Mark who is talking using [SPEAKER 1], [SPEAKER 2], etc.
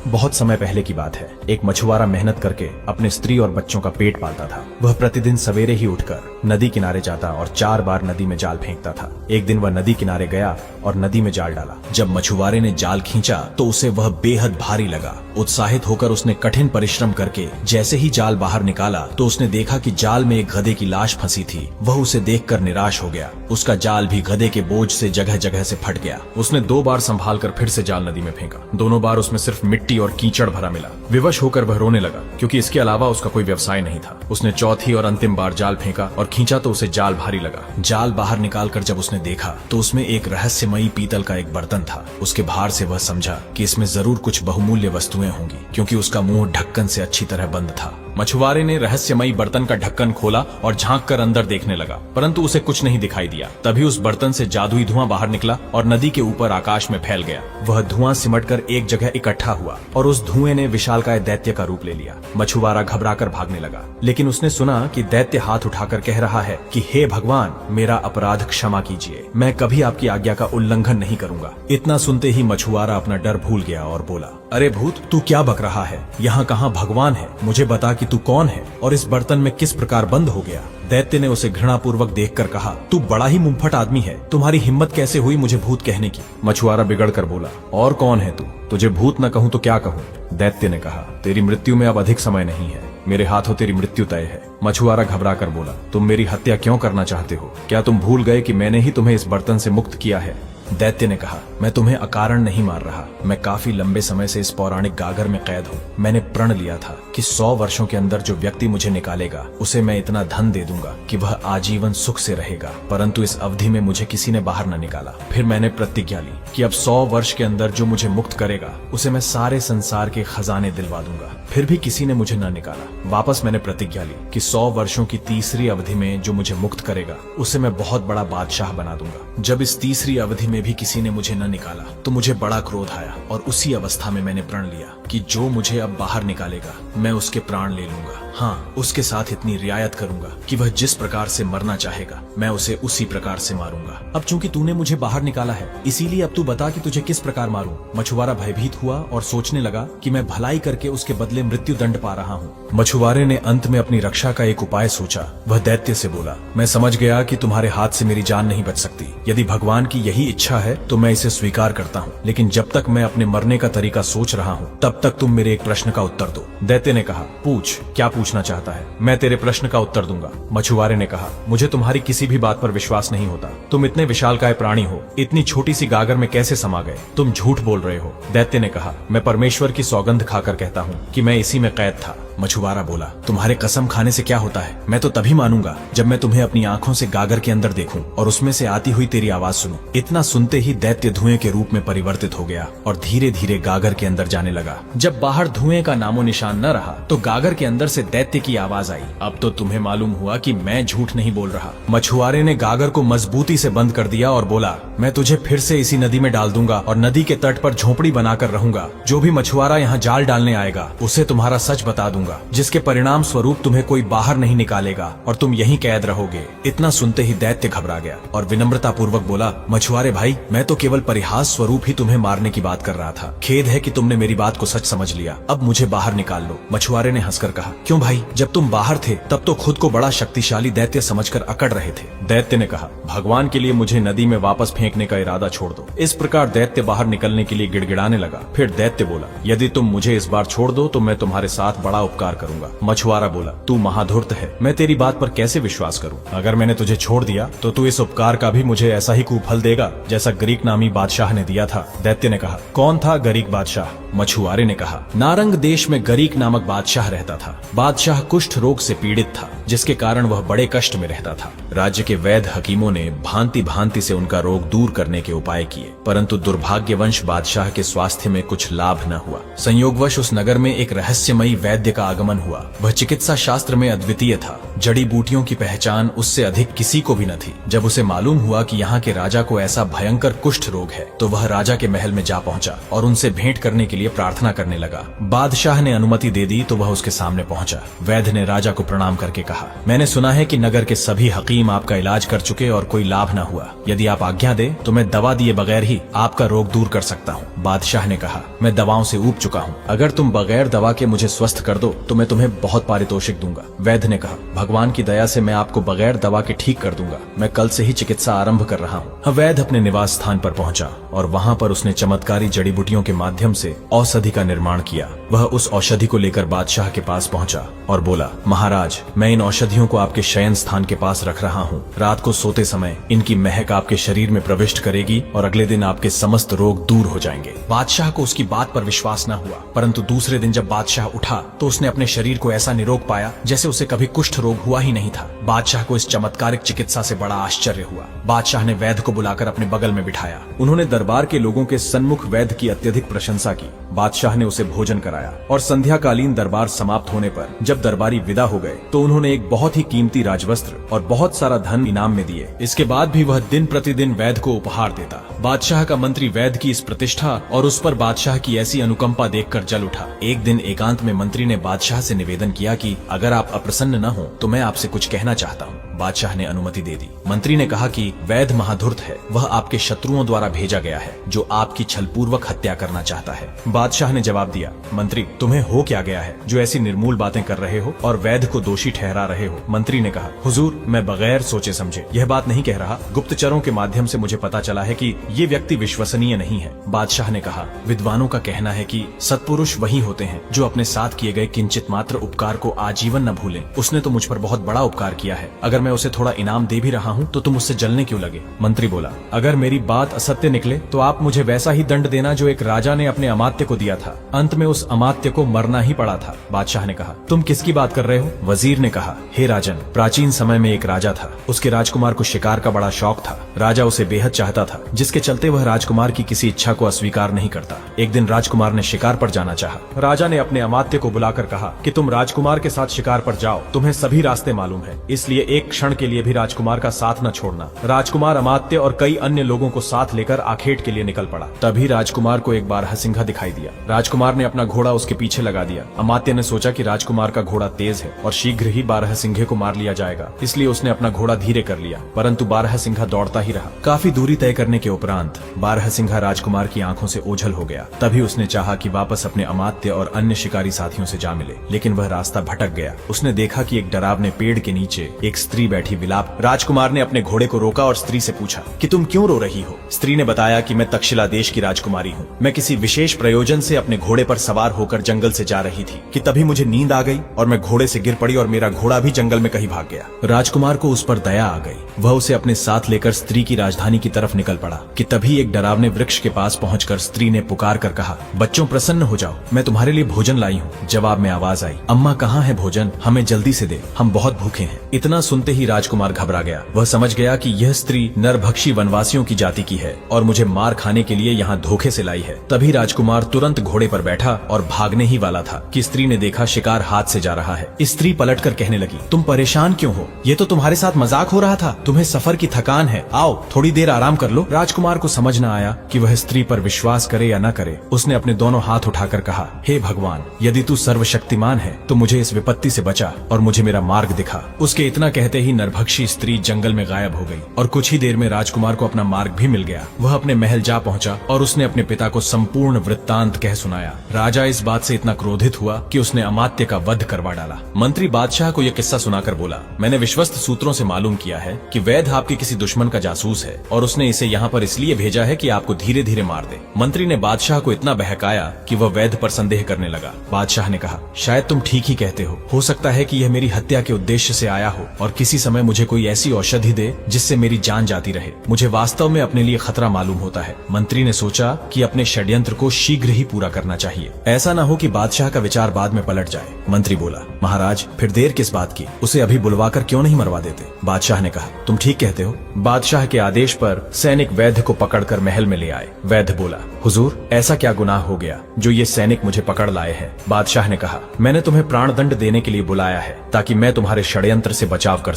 [SPEAKER 1] बहुत समय पहले की बात है। एक मछुआरा मेहनत करके अपने स्त्री और बच्चों का पेट पालता था। वह प्रतिदिन सवेरे ही उठकर नदी किनारे जाता और 4 बार नदी में जाल फेंकता था। एक दिन वह नदी किनारे गया और नदी में जाल डाला। जब मछुआरे ने जाल खींचा तो उसे वह बेहद भारी लगा। उत्साहित होकर उसने कठिन परिश्रम करके जैसे ही जाल बाहर निकाला तो उसने देखा कि जाल में एक गधे की लाश फंसी थी। वह उसे देखकर निराश हो गया। उसका जाल भी गधे के बोझ से जगह जगह से फट गया। उसने 2 बार संभाल कर फिर से जाल नदी में फेंका। दोनों बार उसमें सिर्फ मिट्टी और कीचड़ भरा मिला। विवश होकर वह रोने लगा क्योंकि इसके अलावा उसका कोई व्यवसाय नहीं था। उसने चौथी और अंतिम बार जाल फेंका और खींचा तो उसे जाल भारी लगा। जाल बाहर निकालकर जब उसने देखा तो उसमें एक रहस्यमयी पीतल का एक बर्तन था। उसके भार से वह समझा कि इसमें जरूर कुछ बहुमूल्य वस्तुएं होंगी क्योंकि उसका मुंह ढक्कन से अच्छी तरह बंद था। मछुआरे ने रहस्यमयी बर्तन का ढक्कन खोला और झांक कर अंदर देखने लगा, परंतु उसे कुछ नहीं दिखाई दिया। तभी उस बर्तन से जादुई धुआं बाहर निकला और नदी के ऊपर आकाश में फैल गया। वह धुआं सिमटकर एक जगह इकट्ठा हुआ और उस धुएं ने विशालकाय दैत्य का रूप ले लिया। मछुआरा घबराकर भागने लगा, लेकिन उसने सुना कि दैत्य हाथ उठाकर कह रहा है कि हे भगवान, मेरा अपराध क्षमा कीजिए, मैं कभी आपकी आज्ञा का उल्लंघन नहीं करूंगा। इतना सुनते ही मछुआरा अपना डर भूल गया और बोला, अरे भूत, तू क्या बक रहा है? यहाँ कहाँ भगवान है? मुझे बता कि तू कौन है और इस बर्तन में किस प्रकार बंद हो गया। दैत्य ने उसे घृणापूर्वक देखकर कहा, तू बड़ा ही मुंहफट आदमी है, तुम्हारी हिम्मत कैसे हुई मुझे भूत कहने की? मछुआरा बिगड़कर बोला, और कौन है तू? तुझे भूत न कहूं तो क्या कहूं? दैत्य ने कहा, तेरी मृत्यु में अब अधिक समय नहीं है, मेरे हाथों तेरी मृत्यु तय है। मछुआरा घबरा कर बोला, तुम मेरी हत्या क्यों करना चाहते हो? क्या तुम भूल गए कि मैंने ही तुम्हें इस बर्तन से मुक्त किया है? दैत्य ने कहा, मैं तुम्हें अकारण नहीं मार रहा, मैं काफी लंबे समय से इस पौराणिक गागर में कैद हूँ। मैंने प्रण लिया था कि 100 वर्षों के अंदर जो व्यक्ति मुझे निकालेगा उसे मैं इतना धन दे दूंगा कि वह आजीवन सुख से रहेगा, परंतु इस अवधि में मुझे किसी ने बाहर न निकाला। फिर मैंने प्रतिज्ञा ली कि अब 100 वर्ष के अंदर जो मुझे मुक्त करेगा उसे मैं सारे संसार के खजाने दिलवा दूंगा। फिर भी किसी ने मुझे न निकाला। वापस मैंने प्रतिज्ञा ली कि 100 वर्षों की तीसरी अवधि में जो मुझे मुक्त करेगा उसे मैं बहुत बड़ा बादशाह बना दूंगा। जब इस तीसरी अवधि में भी किसी ने मुझे न निकाला तो मुझे बड़ा क्रोध आया और उसी अवस्था में मैंने प्रण लिया कि जो मुझे अब बाहर निकालेगा मैं उसके प्राण ले लूंगा। हाँ, उसके साथ इतनी रियायत करूंगा कि वह जिस प्रकार से मरना चाहेगा मैं उसे उसी प्रकार से मारूंगा। अब चूंकि तूने मुझे बाहर निकाला है, इसीलिए अब तू बता कि तुझे किस प्रकार मारूं। मछुआरा भयभीत हुआ और सोचने लगा कि मैं भलाई करके उसके बदले मृत्यु दंड पा रहा हूँ। मछुआरे ने अंत में अपनी रक्षा का एक उपाय सोचा। वह दैत्य से बोला, मैं समझ गया कि तुम्हारे हाथ से मेरी जान नहीं बच सकती। यदि भगवान की यही इच्छा है तो मैं इसे स्वीकार करता हूँ, लेकिन जब तक मैं अपने मरने का तरीका सोच रहा हूँ तब तक तुम मेरे एक प्रश्न का उत्तर दो। दैत्य ने कहा, पूछ, क्या पूछना चाहता है? मैं तेरे प्रश्न का उत्तर दूंगा। मछुआरे ने कहा, मुझे तुम्हारी किसी भी बात पर विश्वास नहीं होता। तुम इतने विशालकाय प्राणी हो, इतनी छोटी सी गागर में कैसे समा गए? तुम झूठ बोल रहे हो। दैत्य ने कहा, मैं परमेश्वर की सौगंध खाकर कहता हूँ कि मैं इसी में कैद था। मछुआरा बोला, तुम्हारे कसम खाने से क्या होता है? मैं तो तभी मानूंगा जब मैं तुम्हें अपनी आंखों से गागर के अंदर देखूं और उसमें से आती हुई तेरी आवाज सुनूं। इतना सुनते ही दैत्य धुएं के रूप में परिवर्तित हो गया और धीरे धीरे गागर के अंदर जाने लगा। जब बाहर धुएं का नामो निशान न रहा तो गागर के अंदर से दैत्य की आवाज आई, अब तो तुम्हें मालूम हुआ कि मैं झूठ नहीं बोल रहा। मछुआरे ने गागर को मजबूती से बंद कर दिया और बोला, मैं तुझे फिर से इसी नदी में डाल दूंगा और नदी के तट पर झोपड़ी बनाकर रहूंगा। जो भी मछुआरा यहाँ जाल डालने आएगा उसे तुम्हारा सच बता दूंगा, जिसके परिणाम स्वरूप तुम्हें कोई बाहर नहीं निकालेगा और तुम यहीं कैद रहोगे। इतना सुनते ही दैत्य घबरा गया और विनम्रता पूर्वक बोला, मछुआरे भाई, मैं तो केवल परिहास स्वरूप ही तुम्हें मारने की बात कर रहा था। खेद है कि तुमने मेरी बात को सच समझ लिया। अब मुझे बाहर निकाल लो। मछुआरे ने हंसकर कहा, क्यों भाई, जब तुम बाहर थे तब तो खुद को बड़ा शक्तिशाली दैत्य समझकर अकड़ रहे थे। दैत्य ने कहा, भगवान के लिए मुझे नदी में वापस फेंकने का इरादा छोड़ दो। इस प्रकार दैत्य बाहर निकलने के लिए गिड़गिड़ाने लगा। फिर दैत्य बोला, यदि तुम मुझे इस बार छोड़ दो तो मैं तुम्हारे साथ बड़ा उपकार करूंगा। मछुआरा बोला, तू महाधूर्त है, मैं तेरी बात पर कैसे विश्वास करूं? अगर मैंने तुझे छोड़ दिया तो तू इस उपकार का भी मुझे ऐसा ही कुफल देगा जैसा ग्रीक नामी बादशाह ने दिया था। दैत्य ने कहा, कौन था ग्रीक बादशाह? मछुआरे ने कहा, नारंग देश में ग्रीक नामक बादशाह रहता था। बादशाह कुष्ठ रोग से पीड़ित था, जिसके कारण वह बड़े कष्ट में रहता था। राज्य के वैद्य हकीमों ने भांति भांति से उनका रोग दूर करने के उपाय किए, परंतु दुर्भाग्यवश बादशाह के स्वास्थ्य में कुछ लाभ न हुआ। संयोगवश उस नगर में एक रहस्यमयी वैद्य का आगमन हुआ। वह चिकित्सा शास्त्र में अद्वितीय था। जड़ी बूटियों की पहचान उससे अधिक किसी को भी न थी। जब उसे मालूम हुआ कि यहाँ के राजा को ऐसा भयंकर कुष्ठ रोग है तो वह राजा के महल में जा पहुंचा और उनसे भेंट करने के लिए प्रार्थना करने लगा। बादशाह ने अनुमति दे दी तो वह उसके सामने पहुंचा। वैद्य ने राजा को प्रणाम करके कहा, मैंने सुना है कि नगर के सभी हकीम आपका इलाज कर चुके और कोई लाभ न हुआ। यदि आप आज्ञा दे तो मैं दवा दिए बगैर ही आपका रोग दूर कर सकता हूँ। बादशाह ने कहा, मैं दवाओं से ऊब चुका हूँ। अगर तुम बगैर दवा के मुझे स्वस्थ कर दो तो मैं तुम्हें बहुत पारितोषिक दूंगा। वैद्य ने कहा, भगवान की दया से मैं आपको बगैर दवा के ठीक कर दूंगा। मैं कल से ही चिकित्सा आरंभ कर रहा हूँ। वैद्य अपने निवास स्थान पर पहुंचा और वहाँ पर उसने चमत्कारी जड़ी बूटियों के माध्यम से औषधि का निर्माण किया। वह उस औषधि को लेकर बादशाह के पास पहुंचा और बोला, महाराज, मैं इन औषधियों को आपके शयन स्थान के पास रख रहा हूँ। रात को सोते समय इनकी महक आपके शरीर में प्रविष्ट करेगी और अगले दिन आपके समस्त रोग दूर हो जाएंगे। बादशाह को उसकी बात पर विश्वास न हुआ, परंतु दूसरे दिन जब बादशाह उठा तो उसने अपने शरीर को ऐसा निरोग पाया जैसे उसे कभी कुष्ठ रोग हुआ ही नहीं था। बादशाह को इस चमत्कारिक चिकित्सा से बड़ा आश्चर्य हुआ। बादशाह ने वैद्य को बुलाकर अपने बगल में बिठाया। उन्होंने दरबार के लोगों के सन्मुख वैद्य की अत्यधिक प्रशंसा की। बादशाह ने उसे भोजन कराया और संध्याकालीन दरबार समाप्त होने पर जब दरबारी विदा हो गए तो उन्होंने एक बहुत ही कीमती राजवस्त्र और बहुत सारा धन इनाम में दिए। इसके बाद भी वह दिन प्रतिदिन वैद्य को उपहार देता। बादशाह का मंत्री वैद्य की इस प्रतिष्ठा और उस पर बादशाह की ऐसी अनुकंपा देखकर जल उठा। एक दिन एकांत में मंत्री ने बादशाह से निवेदन किया कि अगर आप अप्रसन्न न हो तो मैं आपसे कुछ कहना चाहता हूँ। बादशाह ने अनुमति दे दी। मंत्री ने कहा कि वैद्य महाधुर्त है, वह आपके शत्रुओं द्वारा भेजा गया है जो आपकी छलपूर्वक हत्या करना चाहता है। बादशाह ने जवाब दिया, मंत्री, तुम्हें हो क्या गया है जो ऐसी निर्मूल बातें कर रहे हो और वैद्य को दोषी ठहरा रहे हो। मंत्री ने कहा, हुजूर, मैं बगैर सोचे समझे यह बात नहीं कह रहा। गुप्तचरों के माध्यम से मुझे पता चला है कि ये व्यक्ति विश्वसनीय नहीं है। बादशाह ने कहा, विद्वानों का कहना है कि सत्पुरुष वही होते हैं जो अपने साथ किए गए किंचित मात्र उपकार को आजीवन न भूलें। उसने तो मुझ पर बहुत बड़ा उपकार किया है। अगर मैं उसे थोड़ा इनाम दे भी रहा हूँ तो तुम उससे जलने क्यों लगे? मंत्री बोला, अगर मेरी बात असत्य निकले तो आप मुझे वैसा ही दंड देना जो एक राजा ने अपने अमात्य को दिया था। अंत में उस अमात्य को मरना ही पड़ा था। बादशाह ने कहा, तुम किसकी बात कर रहे हो? वजीर ने कहा, हे राजन, प्राचीन समय में एक राजा था। उसके राजकुमार को शिकार का बड़ा शौक था। राजा उसे बेहद चाहता था, जिसके चलते वह राजकुमार की किसी इच्छा को अस्वीकार नहीं करता। एक दिन राजकुमार ने शिकार पर जाना चाहा। राजा ने अपने अमात्य को बुलाकर कहा कि तुम राजकुमार के साथ शिकार पर जाओ, तुम्हें सभी रास्ते मालूम है, इसलिए एक क्षण के लिए भी राजकुमार का साथ न छोड़ना। राजकुमार अमात्य और कई अन्य लोगों को साथ लेकर आखेट के लिए निकल पड़ा। तभी राजकुमार को एक बारहसिंघा दिखाई दिया। राजकुमार ने अपना घोड़ा उसके पीछे लगा दिया। अमात्य ने सोचा कि राजकुमार का घोड़ा तेज है और शीघ्र ही बारहसिंघे को मार लिया जाएगा, इसलिए उसने अपना घोड़ा धीरे कर लिया, परंतु बारहसिंघा दौड़ता ही रहा। काफी दूरी तय करने के उपरांत बारहसिंघा राजकुमार की आंखों से ओझल हो गया। तभी उसने चाहा कि वापस अपने अमात्य और अन्य शिकारी साथियों से जा मिले, लेकिन वह रास्ता भटक गया। उसने देखा कि एक डरावने पेड़ के नीचे एक स्त्री बैठी विलाप। राजकुमार ने अपने घोड़े को रोका और स्त्री से पूछा कि तुम क्यों रो रही हो? स्त्री ने बताया कि मैं तक्षशिला देश की राजकुमारी हूँ। मैं किसी विशेष प्रयोजन से अपने घोड़े पर सवार होकर जंगल से जा रही थी कि तभी मुझे नींद आ गई और मैं घोड़े से गिर पड़ी और मेरा घोड़ा भी जंगल में कहीं भाग गया। राजकुमार को उस पर दया आ गई। वह उसे अपने साथ लेकर स्त्री की राजधानी की तरफ निकल पड़ा कि तभी एक डरावने वृक्ष के पास पहुंचकर स्त्री ने पुकार कर कहा, बच्चों प्रसन्न हो जाओ, मैं तुम्हारे लिए भोजन लाई हूँ। जवाब में आवाज आई, अम्मा कहाँ है भोजन? हमें जल्दी से दे, हम बहुत भूखे हैं। इतना सुनते ही राजकुमार घबरा गया। वह समझ गया कि यह स्त्री नरभक्षी वनवासियों की जाति की है और मुझे मार खाने के लिए यहाँ धोखे से लाई है। तभी राजकुमार तुरंत घोड़े पर बैठा और भागने ही वाला था कि स्त्री ने देखा शिकार हाथ से जा रहा है। स्त्री पलटकर कहने लगी, तुम परेशान क्यों हो? ये तो तुम्हारे साथ मजाक हो रहा था। तुम्हें सफर की थकान है, आओ थोड़ी देर आराम कर लो। राजकुमार को समझ न आया कि वह स्त्री पर विश्वास करे या न करे। उसने अपने दोनों हाथ उठाकर कहा, हे भगवान, यदि तू सर्वशक्तिमान है तो मुझे इस विपत्ति से बचा और मुझे मेरा मार्ग दिखा। उसके इतना कहते ही नरभक्षी स्त्री जंगल में गायब हो गई और कुछ ही देर में राजकुमार को अपना मार्ग भी मिल गया। वह अपने महल जा पहुंचा और उसने अपने पिता को संपूर्ण वृत्तांत कह सुनाया। राजा इस बात से इतना क्रोधित हुआ कि उसने अमात्य का वध करवा डाला। मंत्री बादशाह को यह किस्सा सुनाकर बोला, मैंने विश्वस्त सूत्रों से मालूम किया है कि वैद्य आपके किसी दुश्मन का जासूस है और उसने इसे यहाँ पर इसलिए भेजा है कि आपको धीरे धीरे मार दे। मंत्री ने बादशाह को इतना बहकाया कि वह वैद्य पर संदेह करने लगा। बादशाह ने कहा, शायद तुम ठीक ही कहते हो सकता है कि यह मेरी हत्या के उद्देश्य से आया हो और किसी किसी समय मुझे कोई ऐसी औषधि दे जिससे मेरी जान जाती रहे। मुझे वास्तव में अपने लिए खतरा मालूम होता है। मंत्री ने सोचा कि अपने षड्यंत्र को शीघ्र ही पूरा करना चाहिए, ऐसा न हो कि बादशाह का विचार बाद में पलट जाए। मंत्री बोला, महाराज फिर देर किस बात की, उसे अभी बुलवाकर क्यों नहीं मरवा देते? बादशाह ने कहा, तुम ठीक कहते हो। बादशाह के आदेश पर सैनिक वैद्य को पकड़कर महल में ले आए। वैद्य बोला, हुजूर ऐसा क्या गुनाह हो गया जो ये सैनिक मुझे पकड़ लाए हैं? बादशाह ने कहा, मैंने तुम्हें प्राणदंड देने के लिए बुलाया है ताकि मैं तुम्हारे षड्यंत्र से बचाव कर